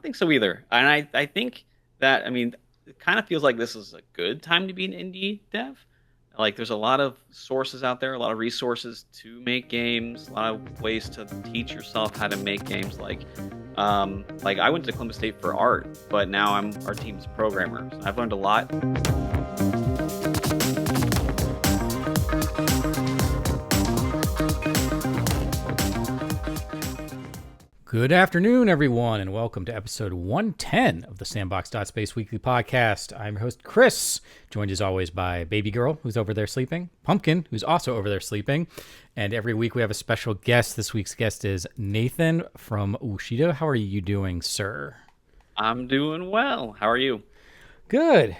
don't think so either. And I think that, I mean, it kind of feels like this is a good time to be an indie dev. Like, there's a lot of sources out there, a lot of resources to make games, a lot of ways to teach yourself how to make games. Like I went to Columbus State for art, but now I'm our team's programmer. So I've learned a lot. Good afternoon, everyone, and welcome to episode 110 of the Sandbox.Space weekly podcast. I'm your host, Chris, joined as always by Baby Girl, who's over there sleeping, Pumpkin, who's also over there sleeping, and every week we have a special guest. This week's guest is Nathan from Wooshido. How are you doing, sir? I'm doing well. How are you? Good.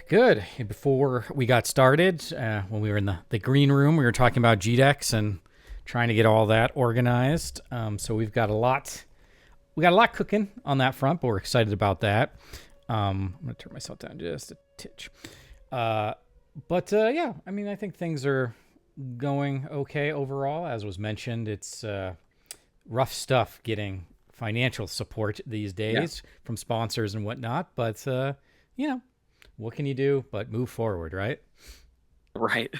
Before we got started, when we were in the green room, we were talking about GDEX and trying to get all that organized. So we've got a lot... We got a lot cooking on that front, but we're excited about that. I'm going to turn myself down just a titch. Yeah, I mean, I think things are going okay overall. As was mentioned, it's rough stuff getting financial support these days from sponsors and whatnot. But, what can you do but move forward, right? Right.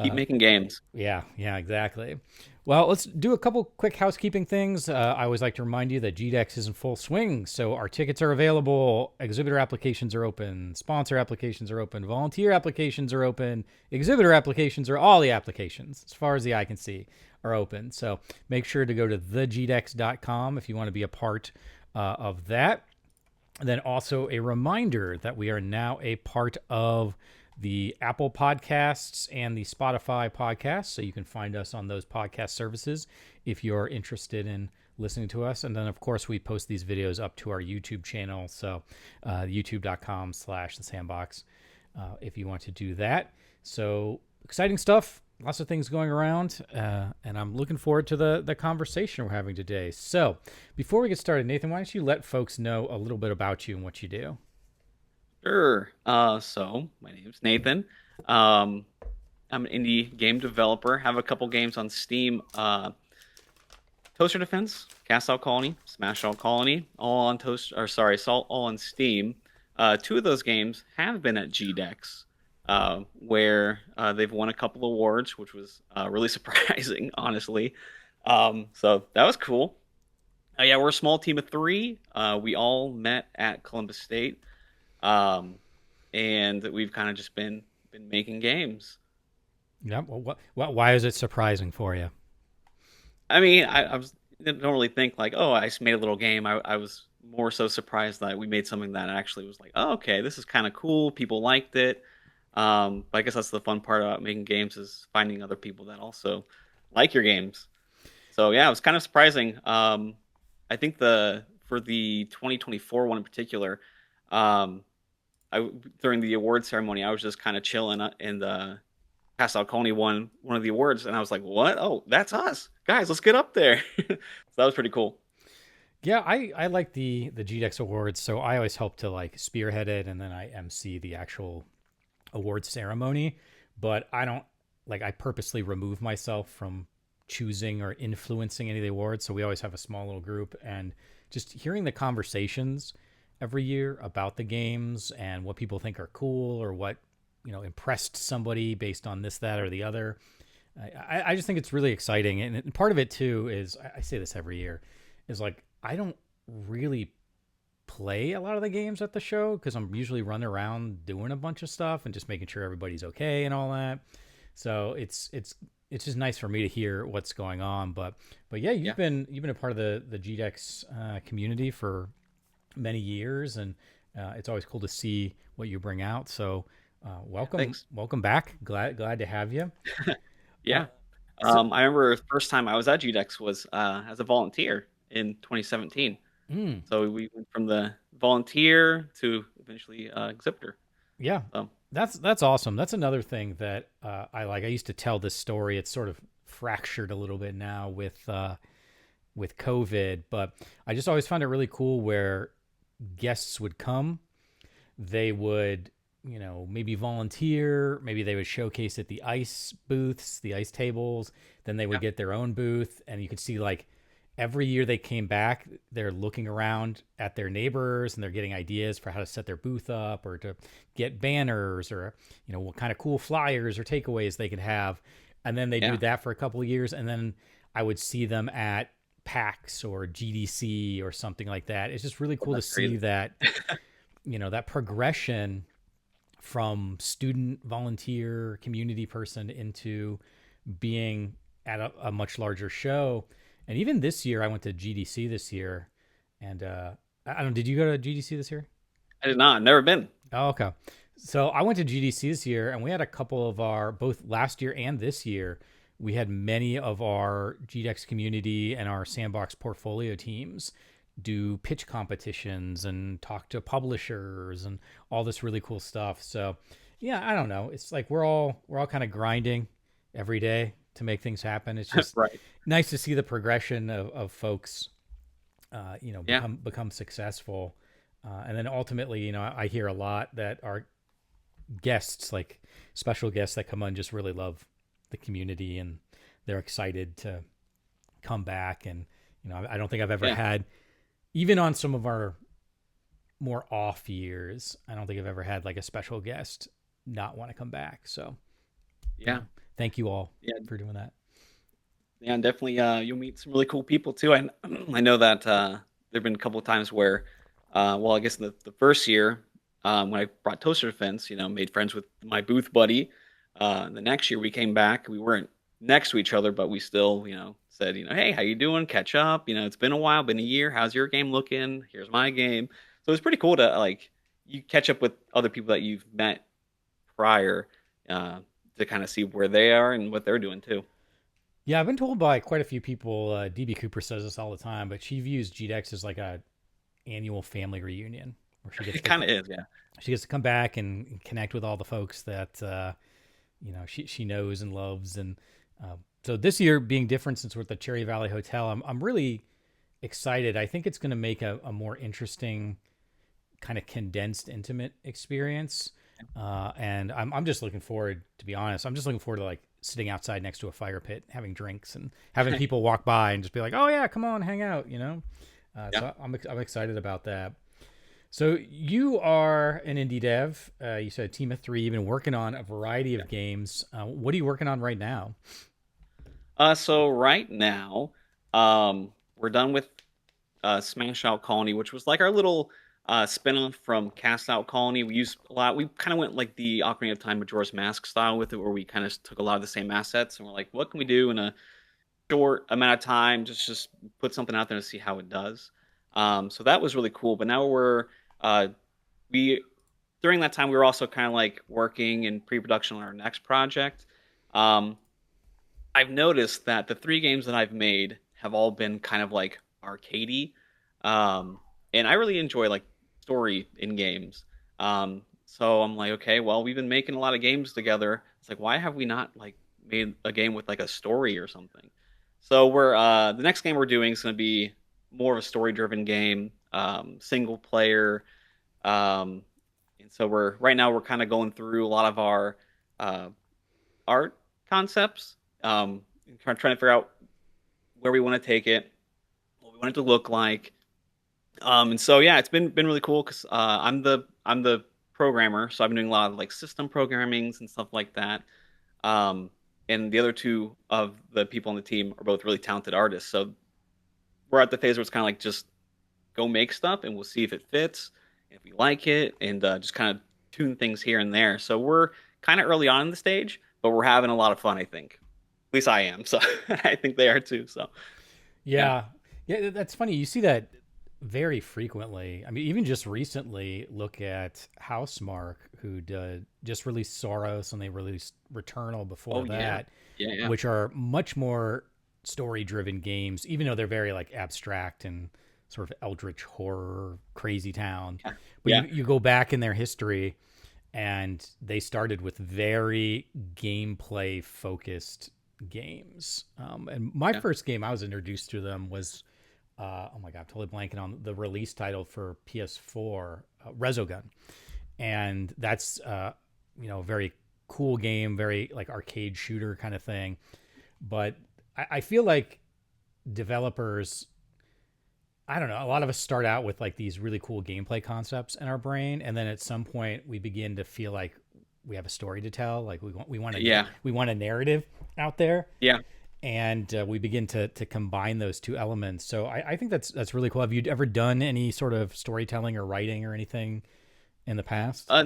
Keep making games. Yeah, exactly. Well, let's do a couple quick housekeeping things. I always like to remind you that GDEX is in full swing, so our tickets are available, exhibitor applications are open, sponsor applications are open, volunteer applications are open, exhibitor applications are all the applications, as far as the eye can see, are open. So make sure to go to thegdex.com if you want to be a part of that. And then also a reminder that we are now a part of the Apple Podcasts and the Spotify podcasts. So you can find us on those podcast services if you're interested in listening to us. And then, of course, we post these videos up to our YouTube channel. So youtube.com/the Sandbox if you want to do that. So exciting stuff. Lots of things going around. And I'm looking forward to the conversation we're having today. So before we get started, Nathan, why don't you let folks know a little bit about you and what you do? Sure. So my name's Nathan. I'm an indie game developer. Have a couple games on Steam. Toaster Defense, Cast Out Colony, Smash Out Colony, all on all on Steam. Two of those games have been at GDEX, where they've won a couple awards, which was really surprising, honestly. So that was cool. Yeah, we're a small team of three. We all met at Columbus State. And we've kind of just been making games. Yeah. Well, why is it surprising for you? I mean, don't really think like, oh, I just made a little game. I was more so surprised that we made something that actually was like, oh, okay, this is kind of cool. People liked it. But I guess that's the fun part about making games is finding other people that also like your games. So yeah, it was kind of surprising. I think for the 2024 one in particular, during the award ceremony, I was just kind of chilling in the Cast Out Coney won one of the awards, and I was like, "What? Oh, that's us, guys! Let's get up there!" So that was pretty cool. Yeah, I like the GDEX awards, so I always help to like spearhead it, and then I MC the actual award ceremony. But I purposely remove myself from choosing or influencing any of the awards. So we always have a small little group, and just hearing the conversations every year about the games and what people think are cool or what impressed somebody based on this, that, or the other. I just think it's really exciting, and part of it too is I say this every year is like I don't really play a lot of the games at the show because I'm usually running around doing a bunch of stuff and just making sure everybody's okay and all that. So it's just nice for me to hear what's going on. But yeah, you've been a part of the GDEX community for many years, and it's always cool to see what you bring out. So welcome back. Glad to have you. Yeah. I remember the first time I was at GDEX was as a volunteer in 2017. So we went from the volunteer to eventually exhibitor. Yeah. So. That's awesome. That's another thing that I like. I used to tell this story. It's sort of fractured a little bit now with COVID, but I just always found it really cool where guests would come. They would, maybe volunteer. Maybe they would showcase at the ice booths, the ice tables. Then they would get their own booth, and you could see like every year they came back, they're looking around at their neighbors and they're getting ideas for how to set their booth up or to get banners or, what kind of cool flyers or takeaways they could have. And then they do Yeah. that for a couple of years. And then I would see them at PAX or GDC or something like that. It's just really Oh, cool to that's see crazy. that, that progression from student, volunteer, community person into being at a much larger show. And even this year, I went to GDC this year, and I don't. Did you go to GDC this year? I did not. Never been. Oh, okay. So I went to GDC this year, and we had a couple of our both last year and this year. We had many of our GDEX community and our Sandbox portfolio teams do pitch competitions and talk to publishers and all this really cool stuff. So, yeah, I don't know. It's like we're all kind of grinding every day to make things happen. It's just Right. nice to see the progression of folks, Yeah. become successful. And then ultimately, I hear a lot that our guests, like special guests that come on, just really love the community and they're excited to come back. And, I don't think I've ever Yeah. had, even on some of our more off years, I don't think I've ever had like a special guest not want to come back. So, Yeah. thank you all Yeah. for doing that. Yeah. And definitely, you'll meet some really cool people too. I know that there've been a couple of times where, well, I guess the first year, when I brought Toaster Defense, made friends with my booth buddy. The next year we came back, we weren't next to each other, but we still, said, hey, how you doing? Catch up. It's been a while, been a year. How's your game looking? Here's my game. So it's pretty cool to like you catch up with other people that you've met prior, uh, to kind of see where they are and what they're doing too. Yeah, I've been told by quite a few people. DB Cooper says this all the time, but she views GDEX as like a annual family reunion where It kind of is, yeah. she gets to come back and connect with all the folks that she knows and loves. And so this year being different since we're at the Cherry Valley Hotel, I'm really excited. I think it's going to make a more interesting kind of condensed, intimate experience. And I'm just looking forward, to be honest. I'm just looking forward to like sitting outside next to a fire pit, having drinks, and having people walk by and just be like, "Oh yeah, come on, hang out," you know. Yeah. So I'm excited about that. So you are an indie dev. You said a team of three. You've been working on a variety Yeah. of games. What are you working on right now? So right now, we're done with Smash Out Colony, which was like our little spin-off from Cast Out Colony. We used a lot. We kind of went like the Ocarina of Time Majora's Mask style with it, where we kind of took a lot of the same assets and we're like, what can we do in a short amount of time? Just put something out there to see how it does. So that was really cool. But now uh, we during that time we were also kind of like working in pre-production on our next project. Um, I've noticed that the three games that I've made have all been kind of like arcadey, and I really enjoy like story in games. So I'm like, okay, well, we've been making a lot of games together. It's like, why have we not like made a game with like a story or something? So we're the next game we're doing is going to be more of a story-driven game, single player. Um, and so we're right now we're kind of going through a lot of our uh, art concepts, and trying to figure out where we want to take it, what we want it to look like. And so yeah, it's been really cool because I'm the programmer, so I've been doing a lot of like system programmings and stuff like that. Um, and the other two of the people on the team are both really talented artists, so we're at the phase where it's kind of like just go make stuff and we'll see if it fits, if we like it, and just kind of tune things here and there. So we're kind of early on in the stage, but we're having a lot of fun, I think. At least I am. So I think they are too. So yeah. Yeah, yeah, that's funny. You see that very frequently. I mean, even just recently, look at Housemark, who just released Soros, and they released Returnal before Oh yeah. that, Yeah, yeah. which are much more story-driven games, even though they're very like abstract and sort of eldritch horror, crazy town. Yeah. But Yeah. you go back in their history, and they started with very gameplay focused games. And my Yeah. first game I was introduced to them was, oh my god, I'm totally blanking on the release title for PS4, Resogun, and that's a very cool game, very like arcade shooter kind of thing. But I feel like developers, I don't know, a lot of us start out with like these really cool gameplay concepts in our brain, and then at some point we begin to feel like we have a story to tell, like Yeah, we want a narrative out there, yeah. and we begin to combine those two elements. So I think that's really cool. Have you ever done any sort of storytelling or writing or anything in the past? Uh,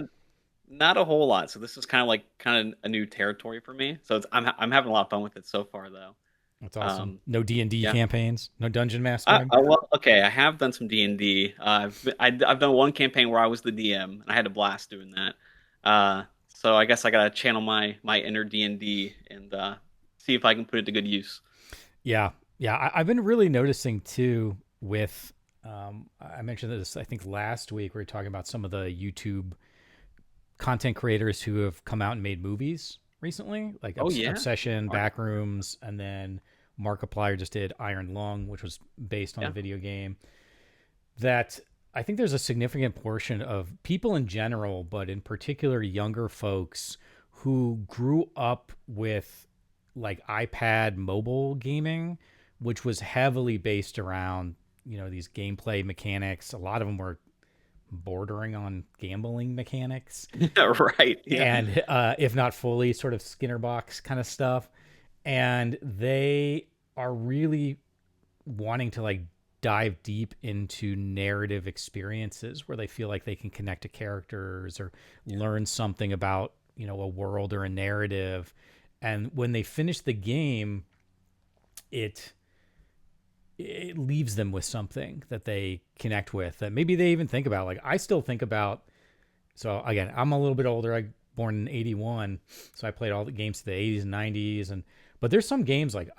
Not a whole lot. So this is kind of a new territory for me. So I'm having a lot of fun with it so far, though. That's awesome. Um, No D&D yeah. campaigns, no dungeon mastering. Well, okay. I have done some D&D. I've done one campaign where I was the DM, and I had a blast doing that. So I guess I gotta channel my inner D&D and see if I can put it to good use. Yeah, yeah. I've been really noticing too with. I mentioned this, I think last week we were talking about some of the YouTube content creators who have come out and made movies recently, like Oh yeah, Obsession, Mark. Backrooms, and then Markiplier just did Iron Lung, which was based on the Yeah, video game. That I think there's a significant portion of people in general, but in particular younger folks who grew up with like iPad mobile gaming, which was heavily based around, these gameplay mechanics. A lot of them were bordering on gambling mechanics, right. Yeah, and if not fully, sort of Skinner box kind of stuff. And they are really wanting to like dive deep into narrative experiences where they feel like they can connect to characters or yeah, learn something about, a world or a narrative. And when they finish the game, it it leaves them with something that they connect with, that maybe they even think about. Like I still think about. So again, I'm a little bit older. I born in '81, so I played all the games to the '80s and '90s, and but there's some games like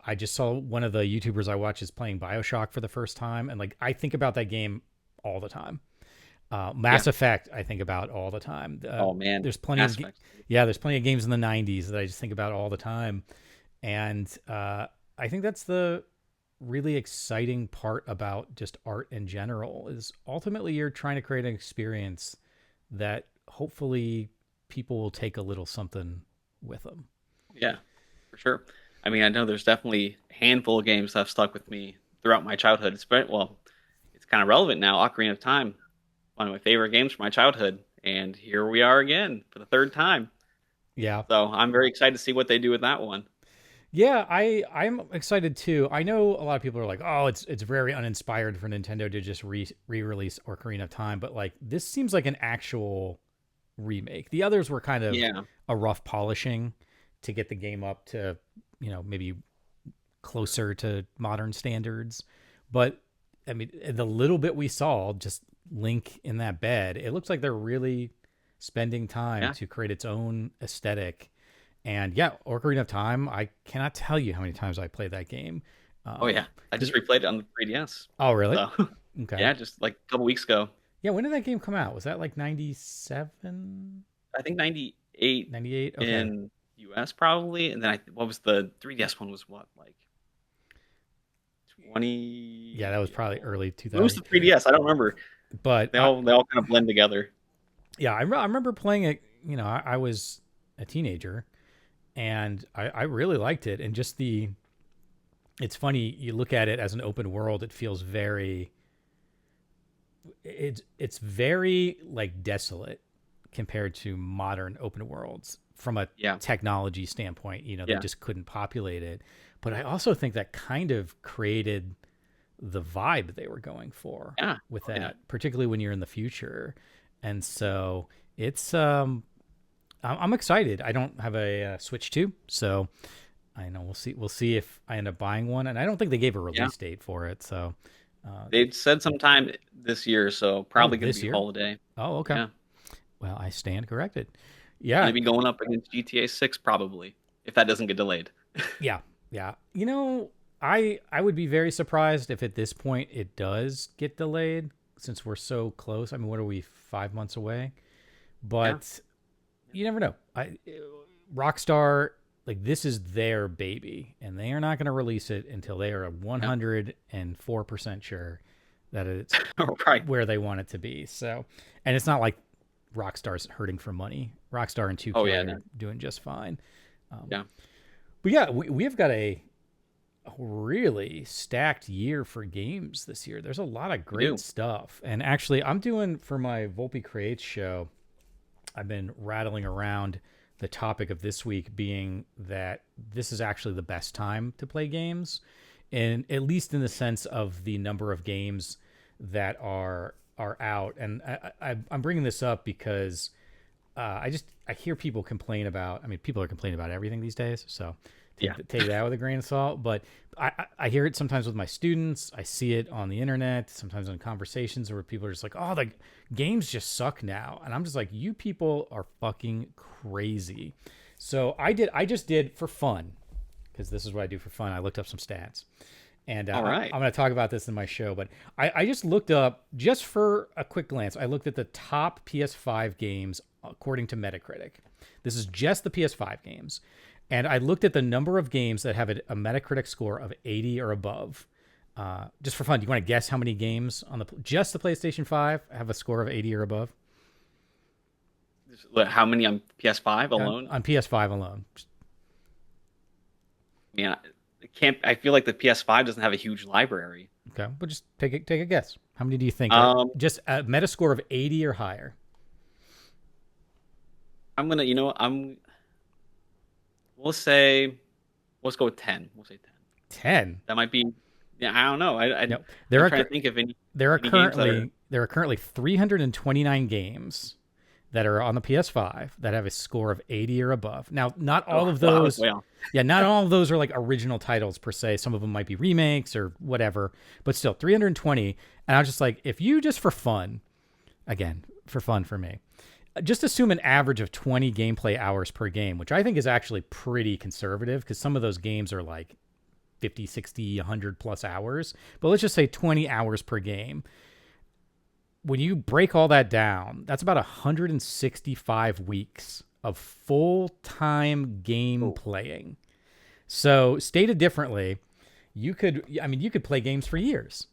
I just saw one of the YouTubers I watch is playing BioShock for the first time, and like I think about that game all the time. yeah. Mass Effect, I think about all the time. Oh man, There's plenty of aspects. yeah, there's plenty of games in the '90s that I just think about all the time, and I think that's the really exciting part about just art in general is ultimately you're trying to create an experience that hopefully people will take a little something with them. Yeah, for sure. I mean, I know there's definitely a handful of games that have stuck with me throughout my childhood. Well, it's kind of relevant now. Ocarina of Time, one of my favorite games from my childhood, and here we are again for the third time. Yeah. So I'm very excited to see what they do with that one. Yeah, I'm excited too. I know a lot of people are like, "Oh, it's very uninspired for Nintendo to just re-release Ocarina of Time," but like this seems like an actual remake. The others were kind of Yeah, a rough polishing to get the game up to, maybe closer to modern standards. But I mean, the little bit we saw, just Link in that bed, it looks like they're really spending time yeah. to create its own aesthetic. And yeah, Ocarina of Time, I cannot tell you how many times I played that game. Oh yeah. I Because just replayed it on the 3DS. oh, really? So Okay. yeah, just like a couple weeks ago. Yeah, when did that game come out? Was that like 97, I think 98 98? Okay. in US probably, and then what was the 3DS one was what like Yeah, that 20. was probably early What was 2000. the 3DS? I don't remember. But They all kind of blend together. yeah, I remember playing it. I was a teenager, and I really liked it. And just it's funny, you look at it as an open world, it feels it's very like desolate compared to modern open worlds from a Yeah, technology standpoint. They yeah, just couldn't populate it. But I also think that kind of created the vibe they were going for yeah. with Oh, yeah. that, particularly when you're in the future. And so it's I'm excited. I don't have a Switch 2, so I know we'll see if I end up buying one. And I don't think they gave a Yeah. release date for it. So They said sometime this year, so oh, probably going to this be year. holiday. Oh, okay. Yeah, Well, I stand corrected. going Yeah, to be going up against GTA 6 probably if that doesn't get delayed. yeah, yeah. I would be very surprised if at this point it does get delayed since we're so close. I mean, what are we, 5 months away? Yeah, But you never know. Rockstar, like this is their baby, and they are not going to release it until they are yeah. 104% sure that it's Right. where they want it to be. So, and it's not like Rockstar's hurting for money. Rockstar and Oh 2K yeah, are no. doing just fine. Um, Yeah. but yeah, we have got a really stacked year for games this year. There's a lot of We great do. stuff. And actually, I'm doing for my Volpe Creates show, I've been rattling around the topic of this week being that this is actually the best time to play games, and at least in the sense of the number of games that are out. And I'm bringing this up because I hear people complain about. I mean, people are complaining about everything these days, so Yeah. take that with a grain of salt. But I hear it sometimes with my students. I see it on the internet, sometimes in conversations where people are just like, "Oh, the games just suck now," and I'm just like, "You people are fucking crazy." So I just did for fun, because this is what I do for fun. I looked up some stats. And All right. I'm going to talk about this in my show, but I just looked up, just for a quick glance, I looked at the top PS5 games according to Metacritic. This is just the PS5 games. And I looked at the number of games that have a Metacritic score of 80 or above. Just for fun, do you want to guess how many games on just the PlayStation 5 have a score of 80 or above? How many on PS5 alone? On PS5 alone. Yeah, it can't. I feel like the PS5 doesn't have a huge library. Okay, but just take a guess. How many do you think are Um, just a Metascore of 80 or higher? I'm gonna, we'll say, let's go with 10. We'll say 10. 10. That might be, yeah, I don't know. No, there I'm are trying to think of there are any games that are, currently 329 games that are on the PS5 that have a score of 80 or above. Now, not all of wow, those, way off. yeah, not all of those are like original titles per se. Some of them might be remakes or whatever, but still 320. And I was just like, if you just for fun, again, for fun for me, just assume an average of 20 gameplay hours per game, which I think is actually pretty conservative because some of those games are like 50, 60, 100 plus hours. But let's just say 20 hours per game. When you break all that down, that's about 165 weeks of full-time game Oh, playing. So, stated differently, you could play games for years.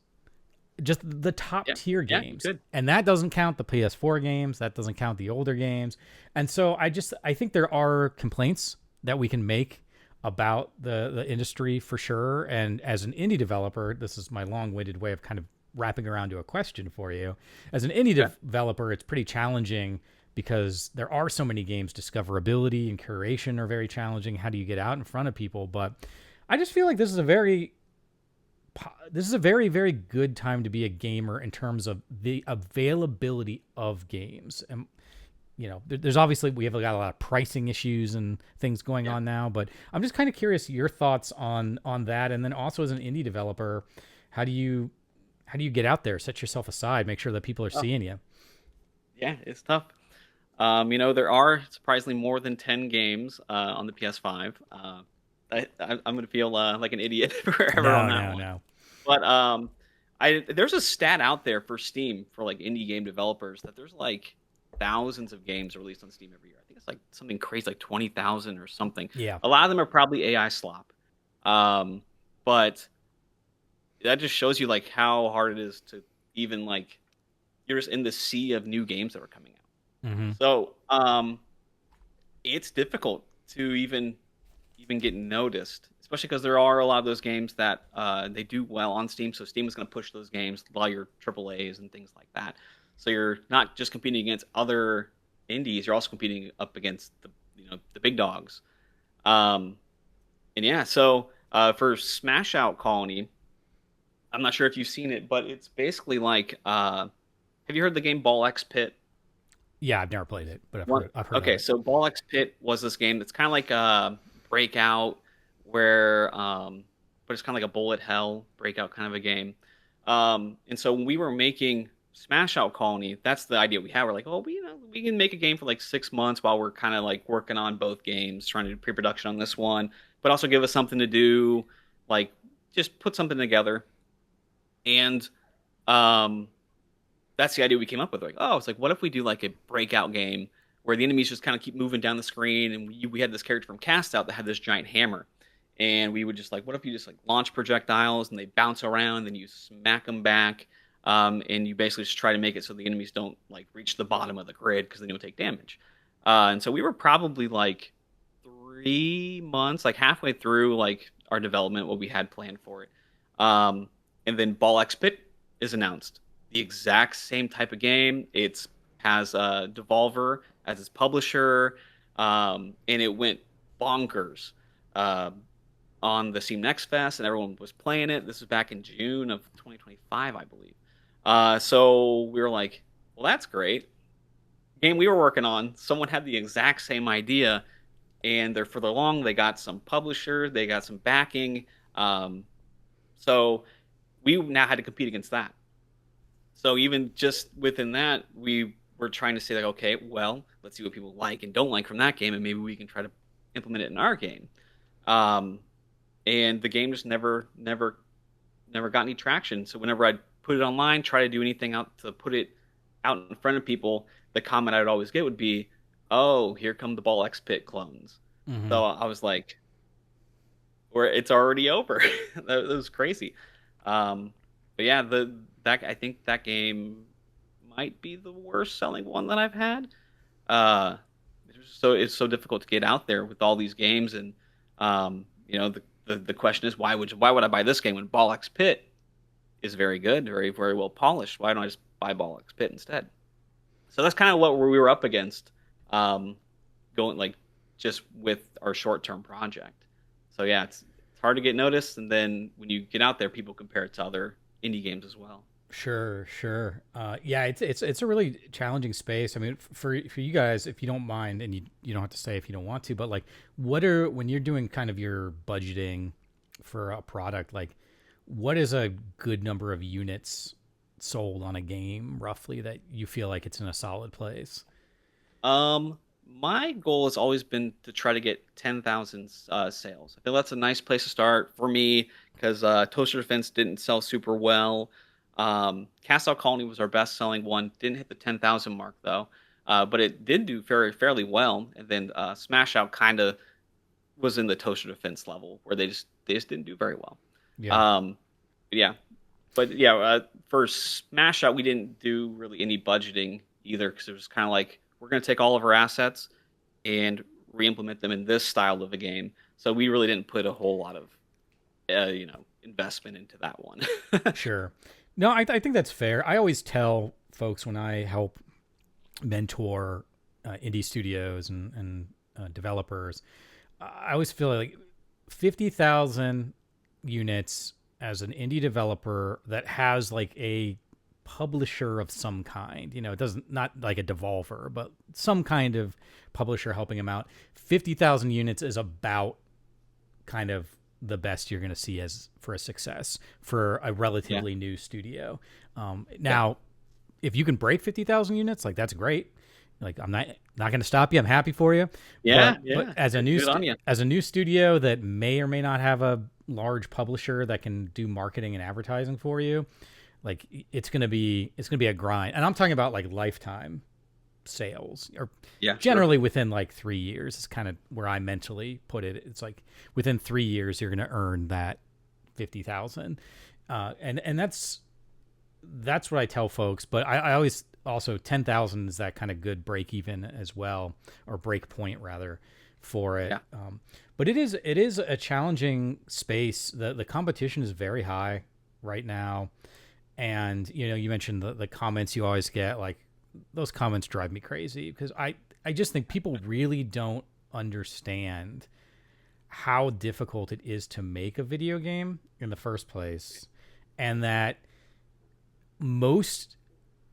Just the top yeah, tier yeah, games. good. And that doesn't count the PS4 games, that doesn't count the older games. And so I think there are complaints that we can make about the industry for sure. And as an indie developer, this is my long-winded way of kind of wrapping around to a question for you. As an indie Okay. developer, it's pretty challenging because there are so many games. Discoverability and curation are very challenging. How do you get out in front of people? But I just feel like this is a very, very good time to be a gamer in terms of the availability of games. And there's obviously, we have got a lot of pricing issues and things going Yeah. on now, but I'm just kind of curious your thoughts on that. And then also as an indie developer, how do you get out there, set yourself aside, make sure that people are Oh, seeing you? yeah, it's tough. There are surprisingly more than 10 games on the PS5. I'm gonna feel like an idiot forever on No, that no, one. no. But there's a stat out there for Steam for like indie game developers that there's like thousands of games released on Steam every year. I think it's like something crazy, like 20,000 or something. Yeah. A lot of them are probably AI slop. But that just shows you like how hard it is to even like you're just in the sea of new games that are coming out. Mm-hmm. So it's difficult to even get noticed, especially because there are a lot of those games that they do well on Steam. So Steam is going to push those games, a lot of your AAAs and things like that. So you're not just competing against other indies; you're also competing up against the big dogs. Um, and yeah, so for Smash Out Colony, I'm not sure if you've seen it, but it's basically like have you heard the game Ball X Pit? Yeah, I've never played it, but One, I've heard of okay, it. so Ball X Pit was this game that's kind of like a Breakout, where but it's kind of like a bullet hell Breakout kind of a game. And so when we were making Smash Out Colony, that's the idea we had. We're like, oh, we can make a game for like 6 months while we're kind of like working on both games, trying to do pre-production on this one, but also give us something to do, like just put something together. And um, that's the idea we came up with. Like, oh, it's like, what if we do like a breakout game where the enemies just kind of keep moving down the screen, and we had this character from Cast Out that had this giant hammer, and we would just like, what if you just like launch projectiles and they bounce around, and you smack them back, and you basically just try to make it so the enemies don't like reach the bottom of the grid because they don't take damage. And so we were probably like 3 months, like halfway through, like our development, what we had planned for it. Um, and then Ball X Pit is announced. The exact same type of game. It's has Devolver as its publisher, and it went bonkers uh, on the Steam Next Fest, and everyone was playing it. This was back in June of 2025, I believe. So we were like, well, that's great. Game we were working on, someone had the exact same idea, and they're further along. They got some publisher, they got some backing. Um, so we now had to compete against that. So even just within that, we were trying to say like, okay, well, let's see what people like and don't like from that game, and maybe we can try to implement it in our game. Um, and the game just never got any traction. So whenever I'd put it online, try to do anything out to put it out in front of people, the comment I'd always get would be, "Oh, here come the Ball X Pit clones." Mm-hmm. So I was like, "Or it's already over." That was crazy. But yeah, the that I think that game might be the worst selling one that I've had. Uh, it's so difficult to get out there with all these games, and the question is why would I buy this game when Ball X Pit is very good, very very well polished? Why don't I just buy Ball X Pit instead? So that's kind of what we were up against, um, going like just with our short term project. So yeah, it's hard to get noticed, and then when you get out there, people compare it to other indie games as well. Sure, sure. Yeah, it's a really challenging space. I mean, for you guys, if you don't mind, and you don't have to say if you don't want to, but like, what are when you're doing kind of your budgeting for a product, like, what is a good number of units sold on a game roughly that you feel like it's in a solid place? My goal has always been to try to get 10,000 sales. I feel that's a nice place to start for me because Toaster Defense didn't sell super well. Cast Out Colony was our best selling one. Didn't hit the 10,000 mark though, but it did do fairly well. And then Smash Out kind of was in the Toaster Defense level where they just didn't do very well. Yeah, Um, yeah, but yeah, for Smash Out we didn't do really any budgeting either because it was kind of like we're going to take all of our assets and re-implement them in this style of a game. So we really didn't put a whole lot of investment into that one. sure. No, I think that's fair. I always tell folks when I help mentor indie studios and developers, I always feel like 50,000 units as an indie developer that has like a publisher of some kind. You know, it doesn't not like a Devolver, but some kind of publisher helping him out. 50,000 units is about kind of the best you're going to see as for a success for a Yeah, relatively new studio. yeah, Now, if you can break 50,000 units, like that's great. Like I'm not going to stop you. I'm happy for you. yeah, But yeah. as a Good on you. as a new studio that may or may not have a large publisher that can do marketing and advertising for you, like it's going to be a grind. And I'm talking about like lifetime sales or Yeah, sure. generally within like 3 years is kind of where I mentally put it. It's like within 3 years you're going to earn that 50,000. And that's what I tell folks, but I always also 10,000 is that kind of good break even as well, or break point rather for it. Yeah, But it is a challenging space. The competition is very high right now, and you mentioned the comments you always get. Like those comments drive me crazy because I just think people really don't understand how difficult it is to make a video game in the first place, and that most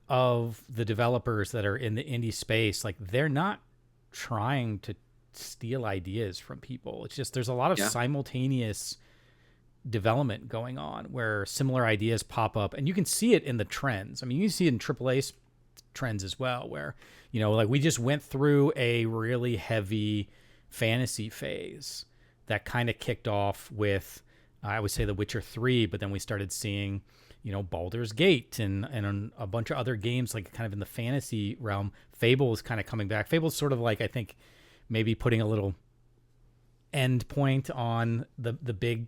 of the developers that are in the indie space, like they're not trying to steal ideas from people. It's just there's a lot of yeah, simultaneous development going on where similar ideas pop up, and you can see it in the trends. I mean, you see it in AAA trends as well, where like we just went through a really heavy fantasy phase that kind of kicked off with I would say The Witcher 3, but then we started seeing Baldur's Gate and a bunch of other games like kind of in the fantasy realm. Fable is kind of coming back. Fable's sort of like, I think, maybe putting a little end point on the big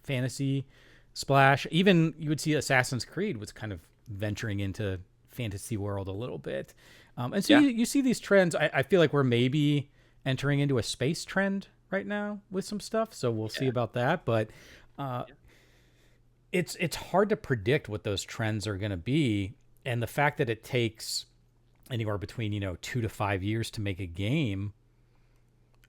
fantasy splash. Even you would see Assassin's Creed was kind of venturing into fantasy world a little bit. And so yeah. you see these trends. I feel like we're maybe entering into a space trend right now with some stuff, so we'll see Yeah. about that. But uh, Yeah. it's hard to predict what those trends are going to be, and the fact that it takes anywhere between 2 to 5 years to make a game,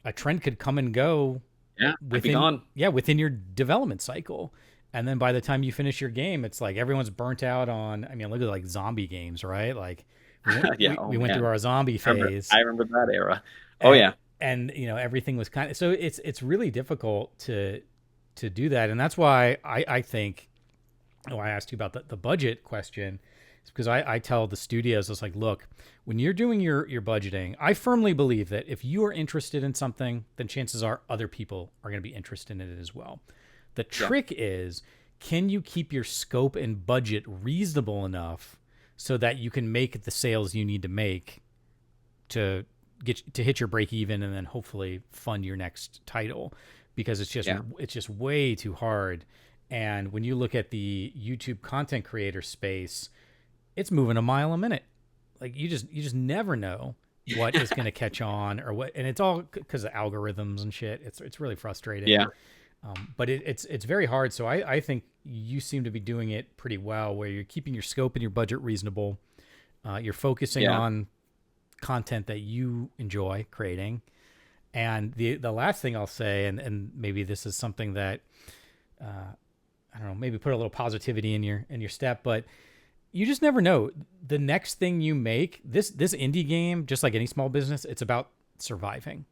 a trend could come and go Yeah. I'd be within gone. within your development cycle. And then by the time you finish your game, it's like everyone's burnt out on. I mean, look at like zombie games, right? Like we went Yeah. Oh we went through man. our zombie I phase, remember that era. Oh and yeah. everything was kind of, so it's really difficult to do that, and that's why I think, oh, I asked you about the budget question. It's because I tell the studios, it's like, look, when you're doing your budgeting, I firmly believe that if you are interested in something, then chances are other people are going to be interested in it as well. The Yeah. trick is, can you keep your scope and budget reasonable enough so that you can make the sales you need to make to get to hit your break even and then hopefully fund your next title, because Yeah. it's just way too hard. And when you look at the YouTube content creator space, it's moving a mile a minute. Like you just never know what is going to catch on, or what, and it's all because of algorithms and shit. It's really frustrating. Yeah. But it's very hard. So I think you seem to be doing it pretty well, where you're keeping your scope and your budget reasonable. You're focusing Yeah. on content that you enjoy creating. And the last thing I'll say, and maybe this is something that I don't know, maybe put a little positivity in your step, but you just never know. The next thing you make, this indie game, just like any small business, it's about surviving.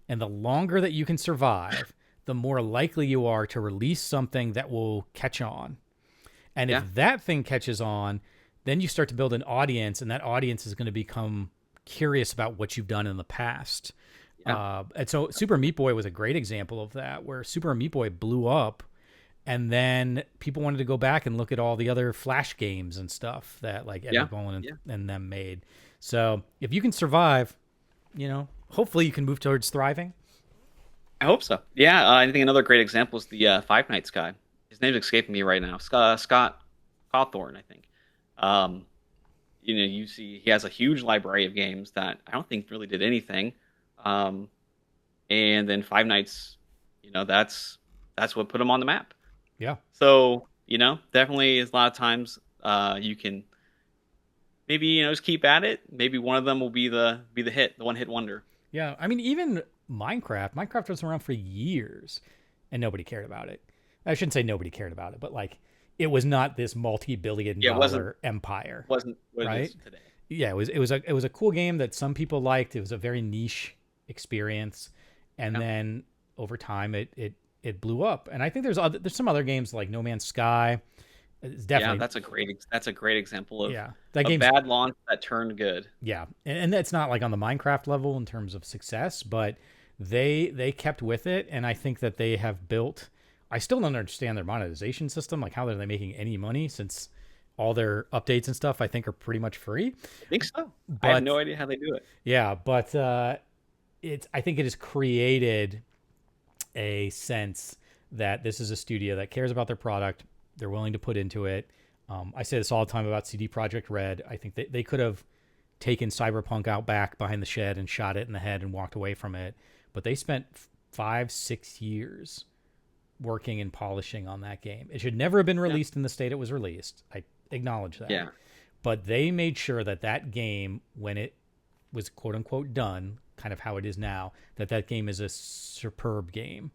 And the longer that you can survive, the more likely you are to release something that will catch on. And Yeah. if that thing catches on, then you start to build an audience, and that audience is going to become curious about what you've done in the past. Yeah. And so Super Meat Boy was a great example of that, where Super Meat Boy blew up, and then people wanted to go back and look at all the other Flash games and stuff that like Edward Yeah. Boland Yeah. and them made. So if you can survive, hopefully you can move towards thriving. I hope so. Yeah. I think another great example is the Five Nights guy. His name's escaping me right now. Scott Cawthorn, I think. Um, you see he has a huge library of games that I don't think really did anything. Um, and then Five Nights, that's what put him on the map. Yeah. So, definitely is a lot of times you can maybe, just keep at it. Maybe one of them will be the hit, the one hit wonder. Yeah. I mean, even Minecraft was around for years and nobody cared about it. I shouldn't say nobody cared about it, but like it was not this multi-billion Yeah, it wasn't dollar empire, wasn't what it right? is today. Yeah, it was a cool game that some people liked. It was a very niche experience, and Yeah. then over time it blew up. And I think there's some other games like No Man's Sky. It's Yeah, definitely, that's a great example of yeah, that a game's, bad launch that turned good. yeah, and that's not like on the Minecraft level in terms of success, but they kept with it, and I think that they have built. I still don't understand their monetization system. Like, how are they making any money, since all their updates and stuff I think are pretty much free. I think so. I have But no idea how they do it. yeah, but I think it has created a sense that this is a studio that cares about their product. They're willing to put into it. I say this all the time about CD Projekt Red. I think they could have taken Cyberpunk out back behind the shed and shot it in the head and walked away from it, but they spent 5-6 years working and polishing on that game. It should never have been Yeah. released in the state it was released. I acknowledge that. Yeah. But they made sure that that game, when it was quote unquote done, kind of how it is now, that game is a superb game.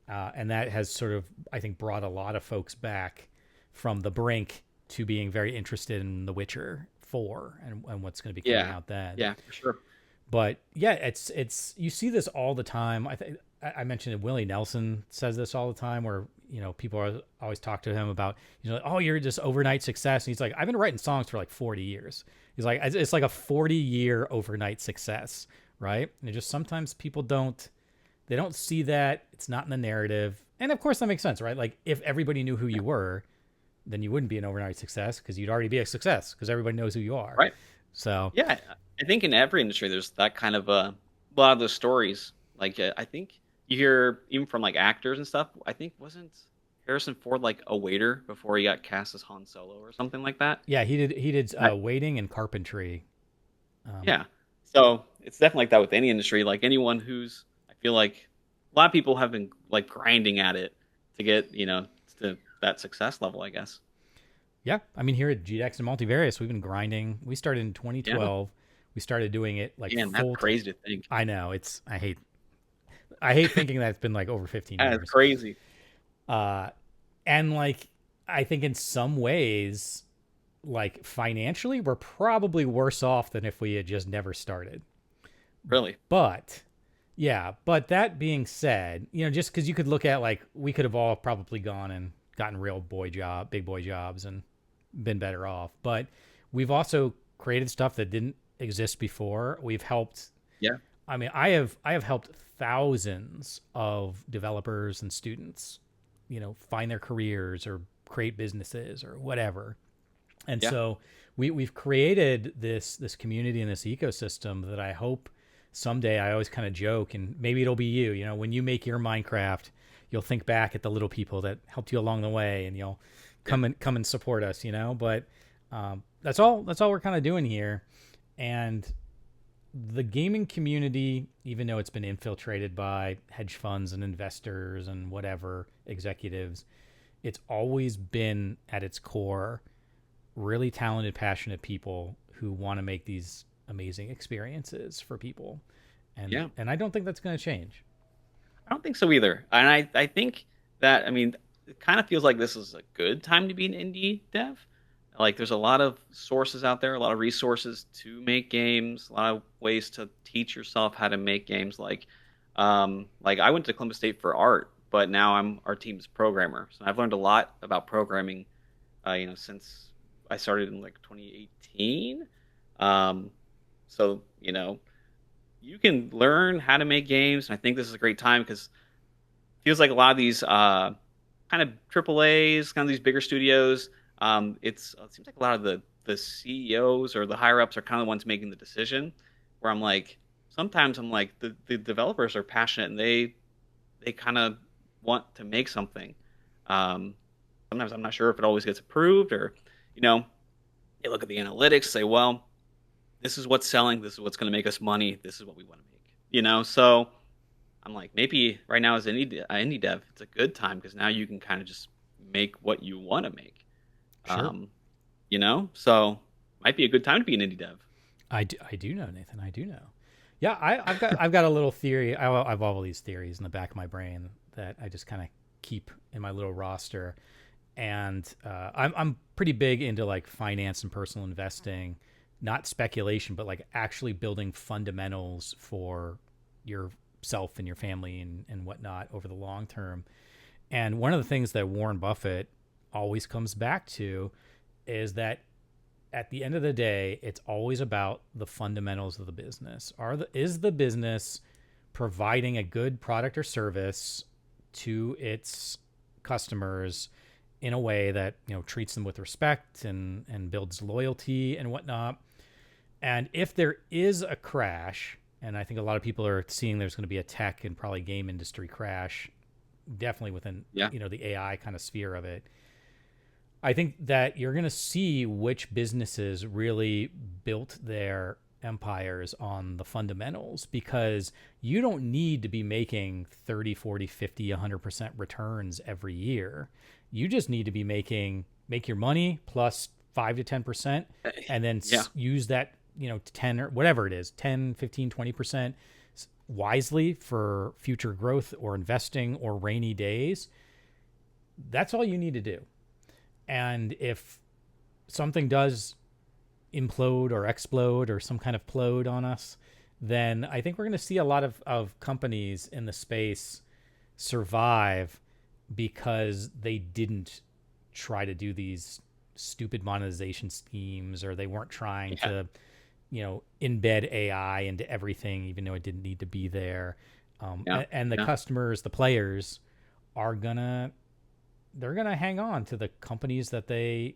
And that has sort of, I think, brought a lot of folks back from the brink to being very interested in The Witcher 4 and what's going to be coming Yeah. out then. Yeah, for sure. But yeah, it's you see this all the time. I mentioned it. Willie Nelson says this all the time, where people always talk to him about oh, you're just overnight success, and he's like, I've been writing songs for like 40 years. He's like, it's like a 40-year overnight success, right? And it just sometimes people don't see that. It's not in the narrative, and of course that makes sense, right? Like if everybody knew who you were, then you wouldn't be an overnight success, because you'd already be a success because everybody knows who you are. Right. So Yeah, I think in every industry there's that kind of a lot of those stories. Like I think you hear even from like actors and stuff. I think wasn't Harrison Ford like a waiter before he got cast as Han Solo or something like that? yeah, he did I, waiting and carpentry. yeah. So it's definitely like that with any industry. Like anyone who's I feel like a lot of people have been like grinding at it to get, to that success level, I guess. Yeah, I mean here at GDEX and Multivarious, we've been grinding. We started in Yeah, 2012. We started doing it like man, that's full. crazy to think. I know it's. I hate thinking that it's been like over 15 That's years. crazy. Uh, and like I think in some ways, like financially, we're probably worse off than if we had just never started. Really. But yeah, but that being said, just because you could look at like we could have all probably gone and gotten big boy jobs and been better off. But we've also created stuff that didn't exist before. We've helped. Yeah. I mean, I have helped thousands of developers and students, find their careers or create businesses or whatever. And Yeah. so we've created this community and this ecosystem that I hope someday. I always kind of joke, and maybe it'll be you. When you make your Minecraft, you'll think back at the little people that helped you along the way, and you'll Yeah. come and support us. But that's all we're kind of doing here, and the gaming community, even though it's been infiltrated by hedge funds and investors and whatever executives, it's always been at its core really talented, passionate people who want to make these amazing experiences for people. And Yeah. and I don't think that's going to change. I don't think so either. And I think that, I mean, it kind of feels like this is a good time to be an indie dev. Like there's a lot of sources out there, a lot of resources to make games, a lot of ways to teach yourself how to make games. Like I went to Columbus State for art, but now I'm our team's programmer. So I've learned a lot about programming, since I started in like 2018. Um, so, you can learn how to make games. And I think this is a great time because it feels like a lot of these kind of triple A's, kind of these bigger studios. It seems like a lot of the CEOs or the higher ups are kind of the ones making the decision. Where sometimes I'm like the developers are passionate and they kind of want to make something. Um, Sometimes I'm not sure if it always gets approved or, you know, they look at the analytics, say, well, this is what's selling, this is what's going to make us money, this is what we want to make. So I'm like, maybe right now as an indie dev, it's a good time because now you can kind of just make what you want to make. Sure. Um, so might be a good time to be an indie dev. I do know, Nathan. I do know. Yeah, I've got a little theory. I've all these theories in the back of my brain that I just kind of keep in my little roster, and I'm pretty big into like finance and personal investing, not speculation, but like actually building fundamentals for yourself and your family and whatnot over the long term. And one of the things that Warren Buffett always comes back to is that at the end of the day, it's always about the fundamentals of the business. Is the business providing a good product or service to its customers in a way that treats them with respect and builds loyalty and whatnot? And if there is a crash, and I think a lot of people are seeing there's going to be a tech and probably game industry crash, definitely within Yeah, the AI kind of sphere of it. I think that you're going to see which businesses really built their empires on the fundamentals, because you don't need to be making 30, 40, 50, 100% returns every year. You just need to be make your money plus 5 to 10%, and then yeah, use that, 10 or whatever it is, 10, 15, 20% wisely for future growth or investing or rainy days. That's all you need to do. And if something does implode or explode or some kind of plode on us, then I think we're going to see a lot of companies in the space survive because they didn't try to do these stupid monetization schemes, or they weren't trying yeah, to, embed AI into everything, even though it didn't need to be there. yeah, And the yeah, customers, the players, are gonna they're gonna hang on to the companies that they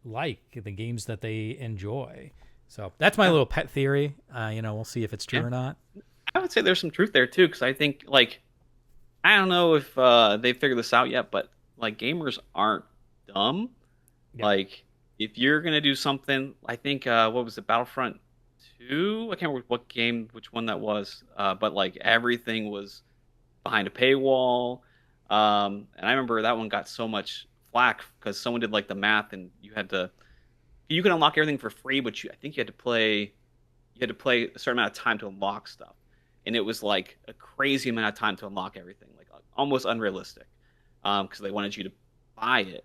like, the games that they enjoy. So that's my yeah, little pet theory. We'll see if it's true yeah. or not. I would say there's some truth there too, because I think like I don't know if they figured this out yet, but like gamers aren't dumb. Yep. Like if you're gonna do something, I think what was it, Battlefront 2? I can't remember what game, which one that was. But like everything was behind a paywall. And I remember that one got so much flack because someone did like the math, and you can unlock everything for free, but I think you had to play a certain amount of time to unlock stuff, and it was like a crazy amount of time to unlock everything, like almost unrealistic, because they wanted you to buy it.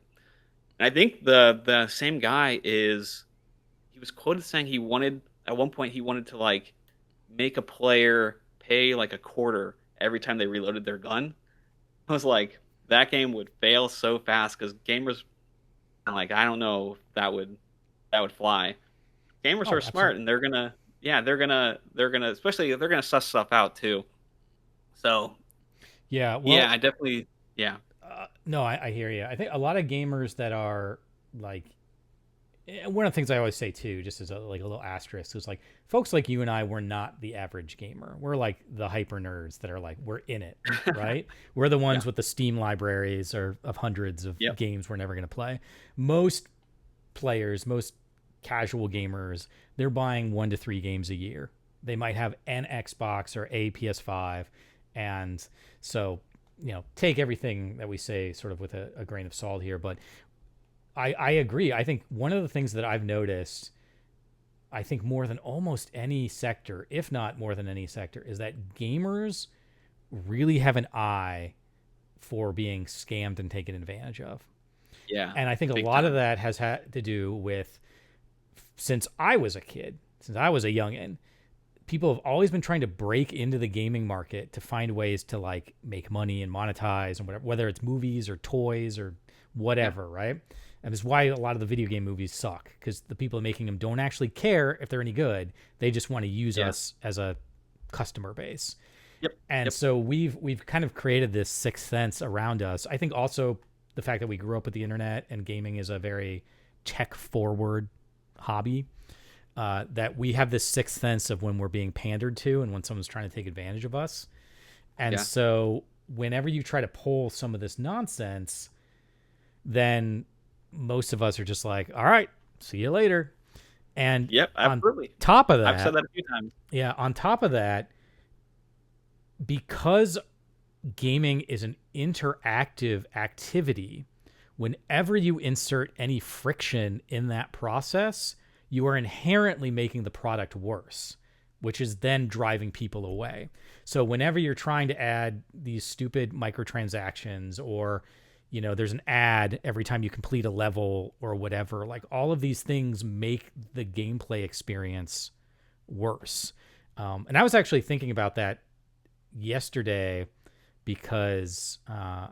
And I think the same guy is he was quoted saying he wanted at one point he wanted to like make a player pay like a quarter every time they reloaded their gun. I was like, that game would fail so fast because gamers are like, I don't know if that would fly. Gamers Oh, are smart absolutely. and they're gonna especially they're gonna suss stuff out too. So Yeah. yeah, Well, I definitely yeah. no, I hear you. I think a lot of gamers that are like, one of the things I always say too, just as like a little asterisk, is like folks like you and I, we're not the average gamer. We're like the hyper nerds that are like we're in it, right? We're the Yeah. ones with the Steam libraries or of hundreds of Yep. games we're never going to play. Most players, most casual gamers, they're buying 1 to 3 games a year. They might have an Xbox or a PS5, and so take everything that we say sort of with a grain of salt here, but I agree. I think one of the things that I've noticed, I think more than almost any sector, if not more than any sector, is that gamers really have an eye for being scammed and taken advantage of. Yeah. And I think a Big lot of time. that has had to do with, since I was a kid, since I was a youngin', people have always been trying to break into the gaming market to find ways to like make money and monetize and whatever, whether it's movies or toys or Yeah. whatever, right? And it's why a lot of the video game movies suck, because the people making them don't actually care if they're any good. They just want to use Yeah. us as a customer base. Yep. And Yep. so we've kind of created this sixth sense around us. I think also the fact that we grew up with the internet and gaming is a very tech forward hobby, that we have this sixth sense of when we're being pandered to and when someone's trying to take advantage of us. And Yeah. so whenever you try to pull some of this nonsense, then most of us are just like, all right, see you later. And Yep. on Absolutely. top of I've said that, that a few times. yeah, on top of that, because gaming is an interactive activity, whenever you insert any friction in that process, you are inherently making the product worse, which is then driving people away. So whenever you're trying to add these stupid microtransactions, or there's an ad every time you complete a level or whatever, like all of these things make the gameplay experience worse. And I was actually thinking about that yesterday because I